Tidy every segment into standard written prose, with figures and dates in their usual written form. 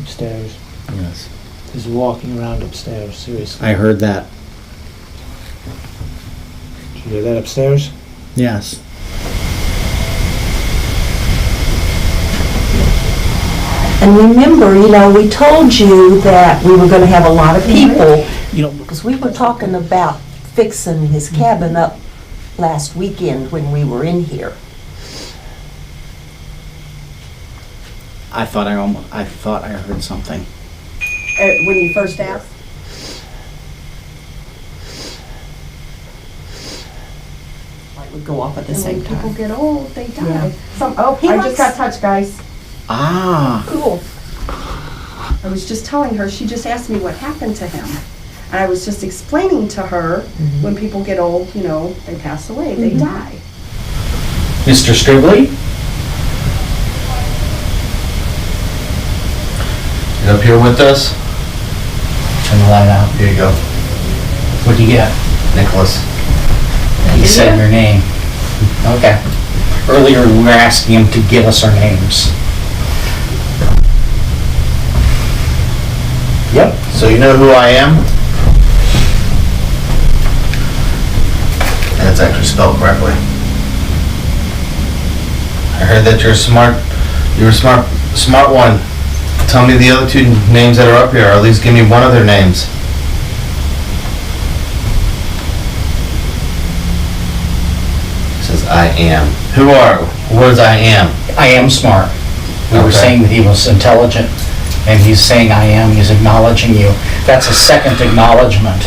upstairs. Yes. He's walking around upstairs, seriously. I heard that. Did you hear that upstairs? Yes. And remember, we told you that we were gonna have a lot of people, because we were talking about fixing his cabin up last weekend when we were in here. I thought I heard something. When you first asked? Light would go off at the same time. When people get old, they die. Yeah. I just got touched, guys. Ah. Cool. I was just telling her, she just asked me what happened to him. And I was just explaining to her, when people get old, they pass away, they die. Mr. Stribling? You up here with us? Turn the light out. Here you go. What'd you get? Nicholas. He said your name. Okay. Earlier we were asking him to give us our names. Yep. So you know who I am? And it's actually spelled correctly. I heard that you're a smart one. Tell me the other two names that are up here, or at least give me one of their names. It says I am. What is I am? I am smart. We were Okay. saying that he was intelligent, and he's saying I am, he's acknowledging you. That's a second acknowledgement.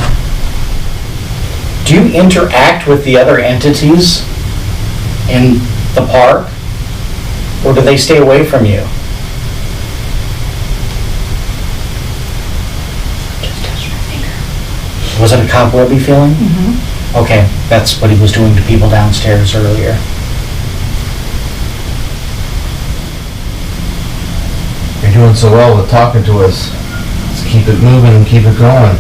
Do you interact with the other entities in the park, or do they stay away from you? Just touch my finger. Was it a cobwebby feeling? Mm-hmm. Okay, that's what he was doing to people downstairs earlier. You're doing so well with talking to us. Let's keep it moving and keep it going.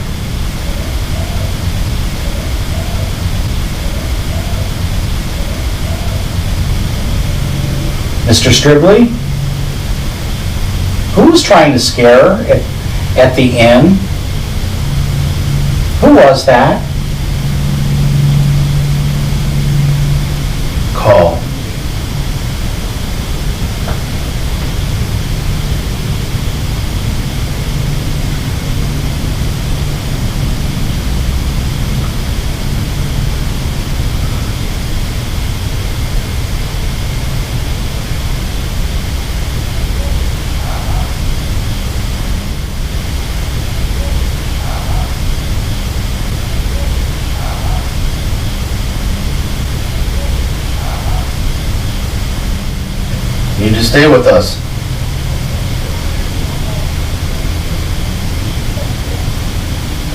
Mr. Stribling? Who was trying to scare her at the inn? Who was that? Call. You just stay with us.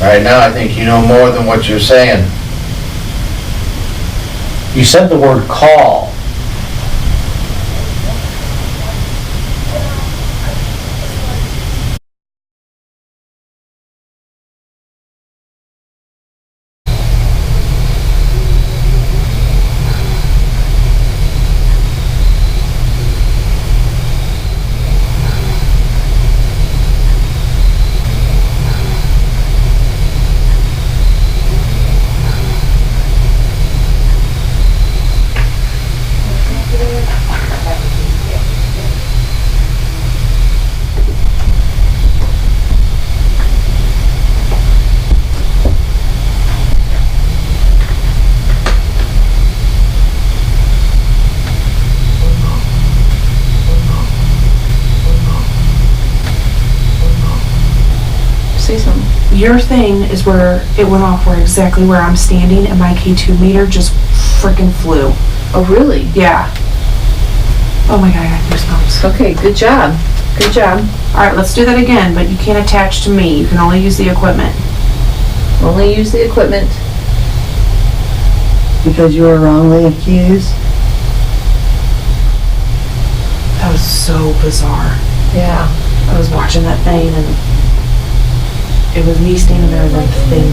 Right now, I think you know more than what you're saying. You said the word call. Your thing is where it went off, where exactly where I'm standing, and my K2 meter just freaking flew. Oh, really? Yeah. Oh my god, I got goosebumps. Okay, good job. Good job. Alright, let's do that again, but you can't attach to me. You can only use the equipment. Only use the equipment. Because you were wrongly accused. That was so bizarre. Yeah. I was watching that thing, and it was me standing there, and the thing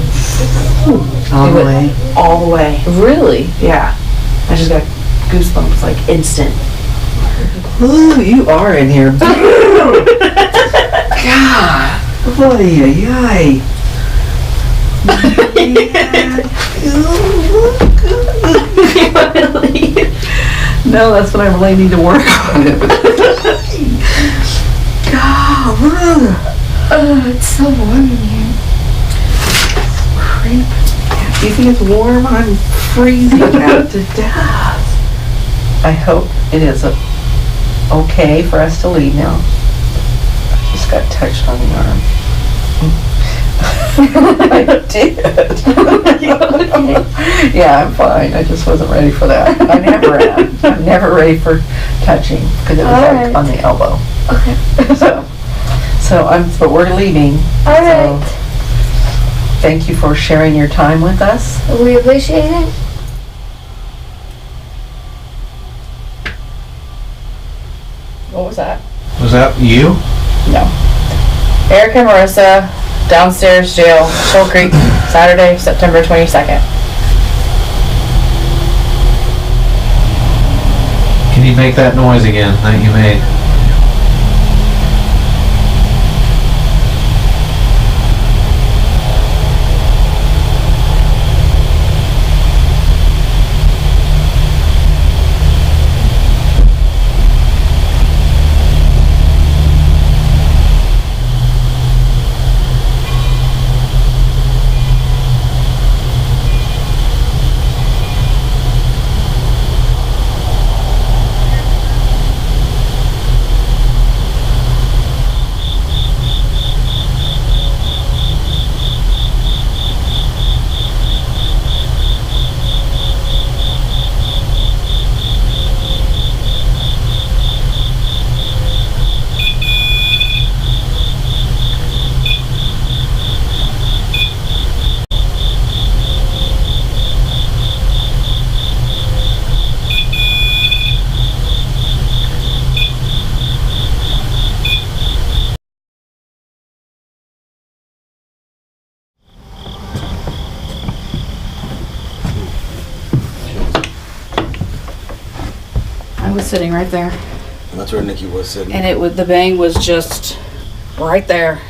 All the it way. went all the way. Really? Yeah. I just got goosebumps, like instant. Ooh, you are in here. God, what are you, yay? No, that's what I really need to work on. God, It's so warm in here. do you think it's warm? I'm freezing out to death. I hope it is okay for us to leave now. I just got touched on the arm. I did. Yeah, I'm fine. I just wasn't ready for that. I never am. I'm never ready for touching because it was like on the elbow. Okay. But we're leaving. All So right. thank you for sharing your time with us. We appreciate it. What was that? Was that you? No. Eric and Marissa, downstairs jail, Shoal Creek, Saturday, September 22nd. Can you make that noise again that you made? I was sitting right there, That's where Nikki was sitting. and the bang was just right there.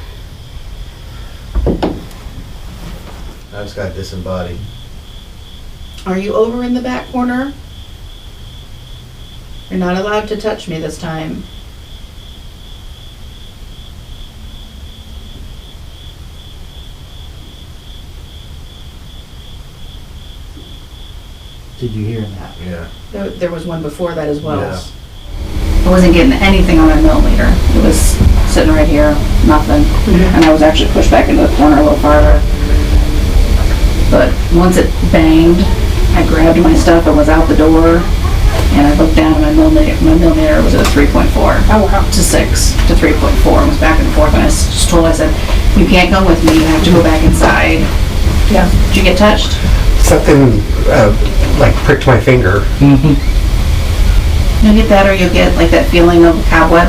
I just got disembodied. Are you over in the back corner? You're not allowed to touch me this time. Did you hear that? Yeah. There was one before that as well. Yeah. I wasn't getting anything on my millimeter. It was sitting right here, nothing. And I was actually pushed back into the corner a little farther. But once it banged, I grabbed my stuff and was out the door. And I looked down and my millimeter was at a 3.4. Oh, wow. To 6 to 3.4. It was back and forth. And I just told her, I said, you can't come with me. You have to go back inside. Yeah. Did you get touched? Something like pricked my finger. Mm-hmm. You'll get that, or you'll get like that feeling of cobweb.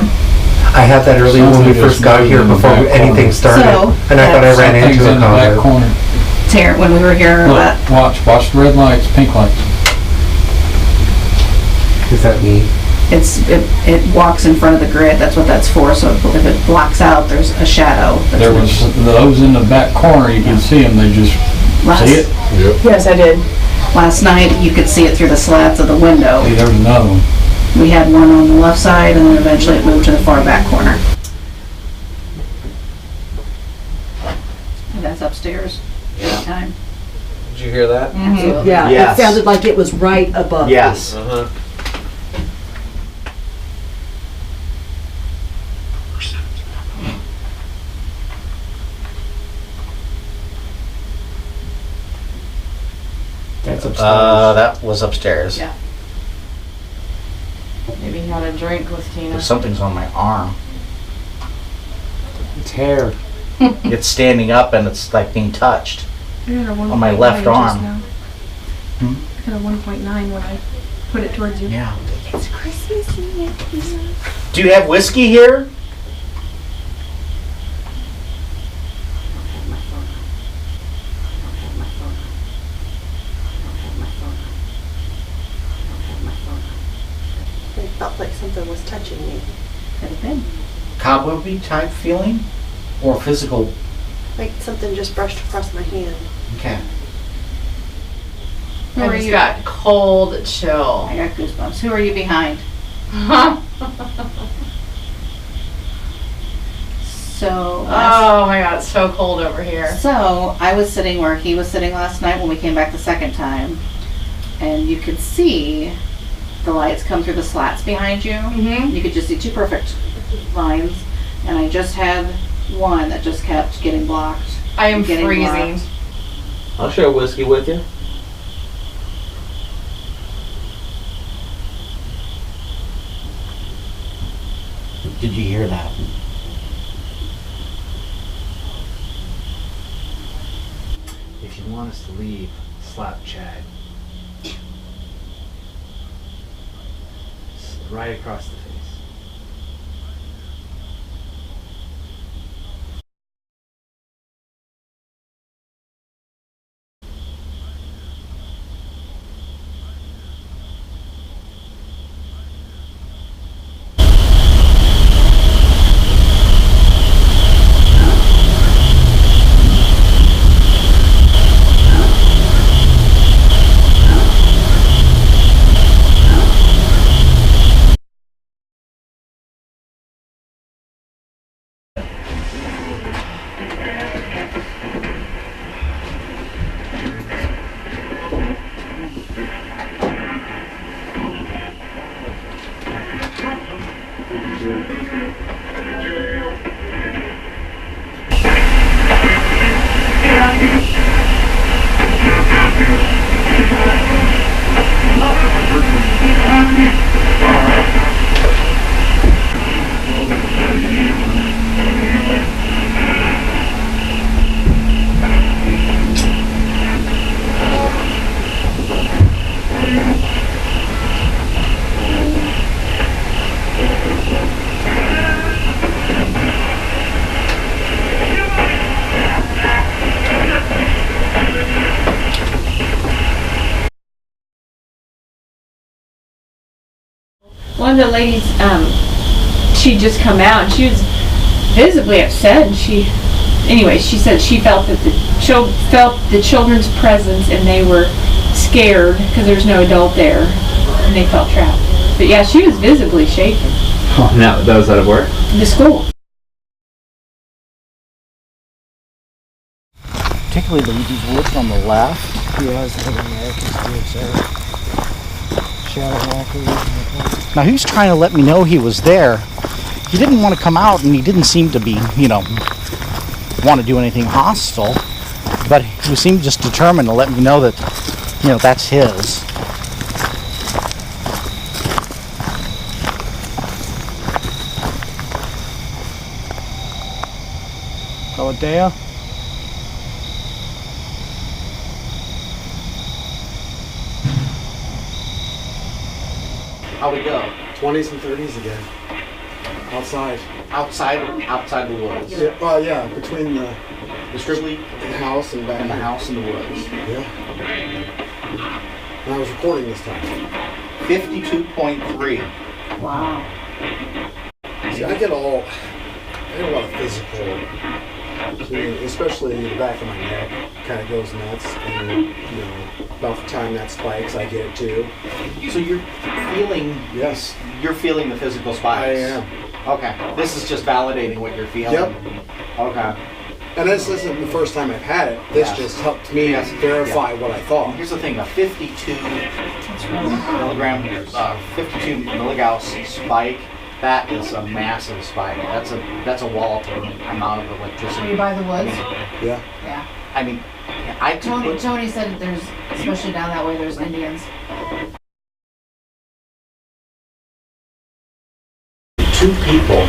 I had that early when we first got here before anything started, So, and I thought I ran Something's into a in the back cobweb. corner. It's here when we were here. Look, watch the red lights, pink lights. Is that me? It walks in front of the grid. That's what that's for. So if it blocks out, there's a shadow. There was those in the back corner, you could see them, they just, see it? Yes, I did. Last night, you could see it through the slats of the window. See, there was another one. We had one on the left side, and then eventually it moved to the far back corner. And that's upstairs. Every time. Did you hear that? Absolutely. Yeah, Yes. it sounded like it was right above. Yes. Uh-huh. That's upstairs. That was upstairs. Yeah. Maybe he had a drink with Tina. Something's on my arm. It's hair. It's standing up and it's like being touched. On my left arm. Hmm? I got a 1.9 when I put it towards you. Yeah. It's Christmas Eve. Do you have whiskey here? It felt like something was touching me. Could have been. Cobwebby type feeling or physical? Like something just brushed across my hand. Okay. Who I are just you? got cold chill. I got goosebumps. Who are you behind? So, Oh my god, it's so cold over here. so I was sitting where he was sitting last night when we came back the second time, and you could see the lights come through the slats behind you. Mm-hmm. You could just see two perfect lines, and I just had one that just kept getting blocked. I am getting freezing. blocked. I'll share whiskey with you. Did you hear that? If you want us to leave, slap Chad. Right across the face. One of the ladies, she'd just come out and she was visibly upset, and she said she felt that the children's presence and they were scared because there's no adult there and they felt trapped. But yeah, she was visibly shaken. Oh, now that was out of work? The school. Particularly these woods on the left. Yeah, it's like Americans do, shadow walkers. Now he was trying to let me know he was there. He didn't want to come out, and he didn't seem to be, want to do anything hostile. But he seemed just determined to let me know that, that's his. Aladea? How we go? 20s and 30s again. Outside. Outside the woods. Yeah, well, yeah, between the Stribling house and back. and the house in the woods. Yeah. And I was recording this time. 52.3. Wow. See, I get a lot of physical, especially the back of my neck kind of goes nuts, and about the time that spikes, I get it too. So you're feeling, Yes, you're feeling the physical spikes? I am. Okay. This is just validating what you're feeling? Yep. Okay. And this isn't the first time I've had it. This Yes. just helped me Yes. verify what I thought. Here's the thing, a 52 milligauss spike, that is a massive spike. That's a wall amount of Were electricity. you by the woods? Yeah. Yeah. I mean, I could Tony said that there's, especially down that way, there's Indians. two people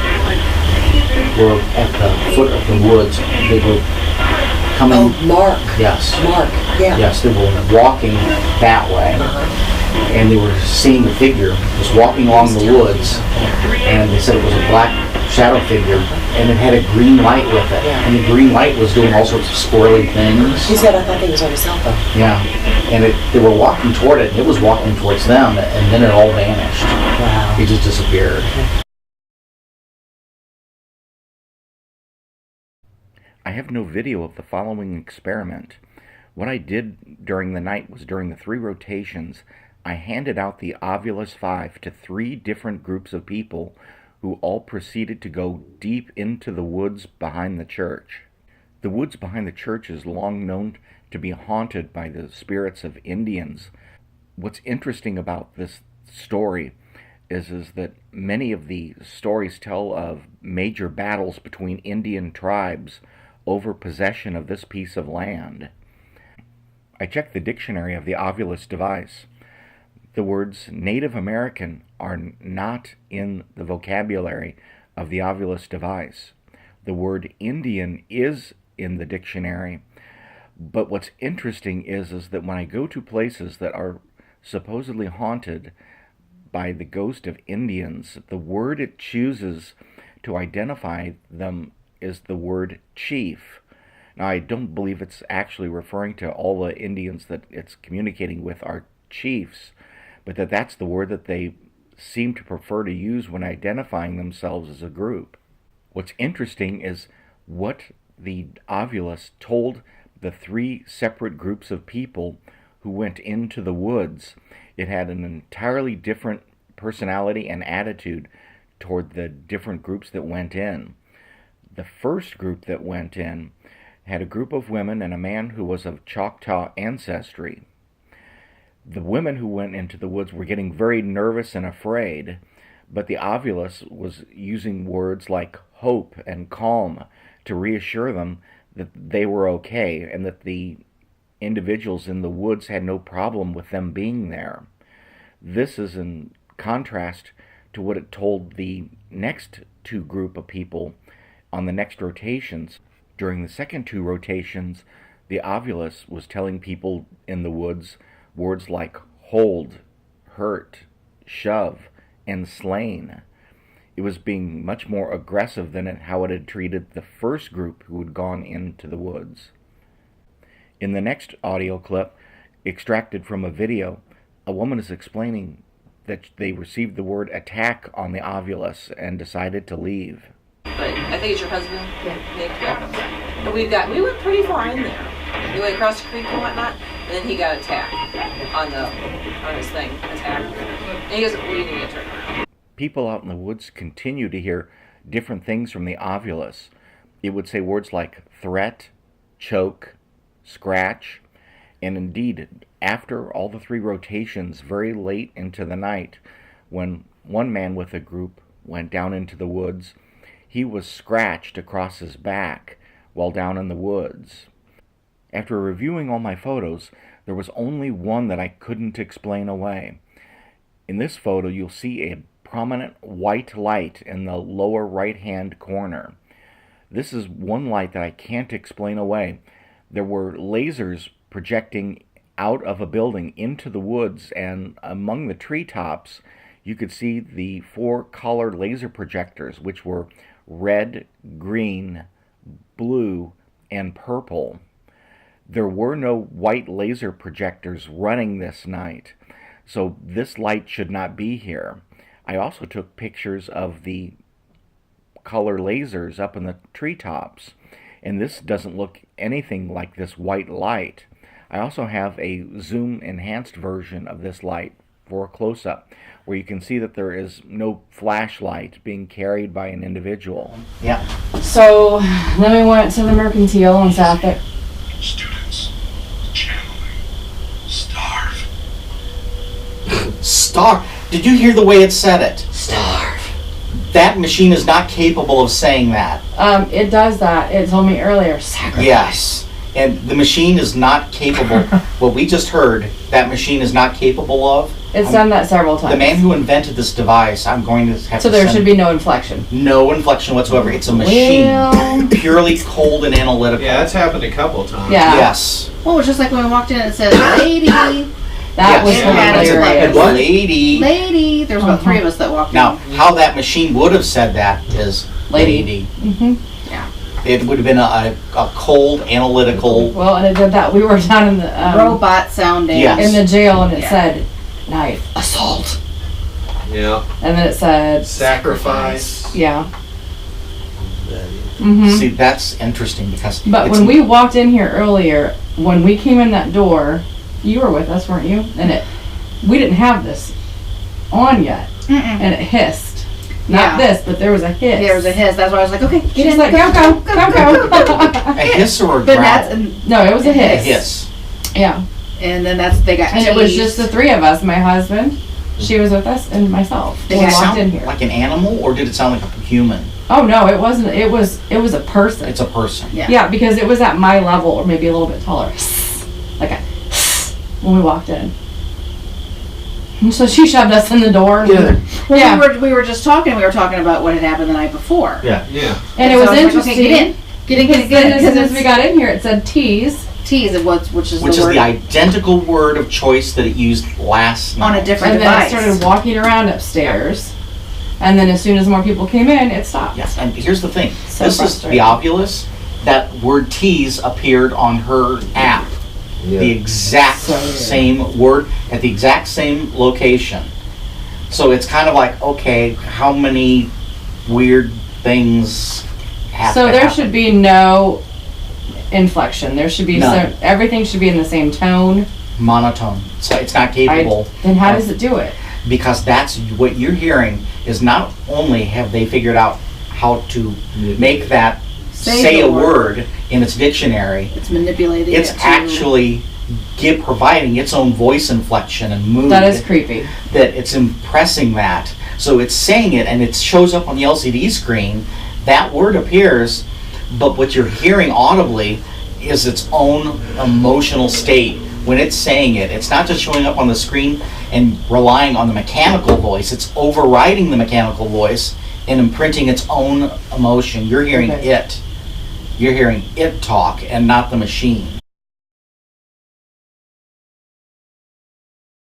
were at the foot of the woods. They were coming. Oh, Mark. Yes. Mark, yeah. Yes, they were walking that way, and they were seeing a figure was walking along the woods, and they said it was a black shadow figure, and it had a green light with it, and the green light was doing all sorts of squirrely things. He said, I thought he was on his cell phone. Yeah, and they were walking toward it, and it was walking towards them, and then it all vanished. Wow. It just disappeared. I have no video of the following experiment. What I did during the night was during the 3 rotations, I handed out the Ovilus 5 to 3 different groups of people who all proceeded to go deep into the woods behind the church. The woods behind the church is long known to be haunted by the spirits of Indians. What's interesting about this story is that many of the stories tell of major battles between Indian tribes over possession of this piece of land. I checked the dictionary of the Ovilus device. The words Native American are not in the vocabulary of the Ovilus device. The word Indian is in the dictionary, but what's interesting is that when I go to places that are supposedly haunted by the ghost of Indians, the word it chooses to identify them is the word chief. Now, I don't believe it's actually referring to all the Indians that it's communicating with are chiefs, but that's the word that they seem to prefer to use when identifying themselves as a group. What's interesting is what the Ovilus told the 3 separate groups of people who went into the woods. It had an entirely different personality and attitude toward the different groups that went in. The first group that went in had a group of women and a man who was of Choctaw ancestry. The women who went into the woods were getting very nervous and afraid, but the Ovilus was using words like hope and calm to reassure them that they were okay and that the individuals in the woods had no problem with them being there. This is in contrast to what it told the next 2 group of people on the next rotations. During the second 2 rotations, the Ovilus was telling people in the woods words like hold, hurt, shove, and slain. It was being much more aggressive than how it had treated the first group who had gone into the woods. In the next audio clip, extracted from a video, a woman is explaining that they received the word attack on the Ovilus and decided to leave. But I think it's your husband, Nick. Yeah. And we went pretty far in there. We went across the creek and whatnot, and then he got attacked on his thing, attacked. And he goes, we need to turn around. People out in the woods continue to hear different things from the Ovilus. It would say words like threat, choke, scratch, and indeed, after all the 3 rotations, very late into the night, when one man with a group went down into the woods, he was scratched across his back while down in the woods. After reviewing all my photos, there was only one that I couldn't explain away. In this photo, you'll see a prominent white light in the lower right-hand corner. This is one light that I can't explain away. There were lasers projecting out of a building into the woods, and among the treetops, you could see the 4 colored laser projectors, which were red, green, blue, and purple. There were no white laser projectors running this night, so this light should not be here. I also took pictures of the color lasers up in the treetops, and this doesn't look anything like this white light. I also have a zoom enhanced version of this light for a close-up, where you can see that there is no flashlight being carried by an individual. Yeah. So then we went to the Mercantile and sat there. Students, channeling, starve. Starve? Did you hear the way it said it? Starve. That machine is not capable of saying that. It does that. It told me earlier. Sacrifice. Yes. And the machine is not capable, what we just heard, that machine is not capable of. It's done that several times. The man who invented this device, I'm going to have so to there should be no inflection. No inflection whatsoever. It's a machine. Well, purely cold and analytical. Yeah, that's happened a couple of times. Yeah. Yes. Well, just like when we walked in and it said, lady. That was hilarious. hilarious. Lady. Lady. There was about 3 of us that walked in. Now, how that machine would have said that is lady. It would have been a cold, analytical. Well, and it did that. We were down in the Robot sounding. Yes. in the jail, and it Yeah. said knife assault, Yeah. and then it said Sacrifice. yeah. Mhm. See, that's interesting because. But it's- when we walked in here earlier, when we came in that door, you were with us, weren't you? And we didn't have this on yet, and it hissed. Not Yeah. this, but there was a hiss. There was a hiss. That's why I was like, okay, get She's in. like, go, go, go, go. A hiss or a But growl? that's, No, it was a A hiss. hiss. Yeah. and then they got And it was teased. just the three of us, my husband, she was with us, and myself. Did We Did it walked sound in here. like an animal or did it sound like a human? Oh no, it wasn't. It was a person. It's a person. Yeah. Yeah, because it was at my level or maybe a little bit taller. Like a when we walked in. And so she shoved us in the door. And Well, yeah. we were just talking. We were talking about what had happened the night before. Yeah. Yeah. And it So was I like, interesting. okay, get in. Get in, Because get then in. as soon as we got in here, it said tease. Tease, which is Which the is word the identical word of choice that it used last night. on a different And then device. it started walking around upstairs. And then as soon as more people came in, it stopped. Yes, and here's the thing. So This is frustrating. the Oculus. That word tease appeared on her app. The exact So weird. same word at the exact same location. So it's kind of like, okay, how many weird things have So to there happen? should be no inflection. There should be None. everything should be in the same tone. Monotone. So it's not capable. Then how does it do it? Because that's what you're hearing is not only have they figured out how to make that say the a word. word in its dictionary, It's manipulating it's it to- actually providing its own voice inflection and mood. That is creepy. That it's impressing that. So it's saying it and it shows up on the LCD screen. That word appears, but what you're hearing audibly is its own emotional state. When it's saying it, it's not just showing up on the screen and relying on the mechanical voice. It's overriding the mechanical voice and imprinting its own emotion. You're hearing Okay. it. You're hearing it talk and not the machine.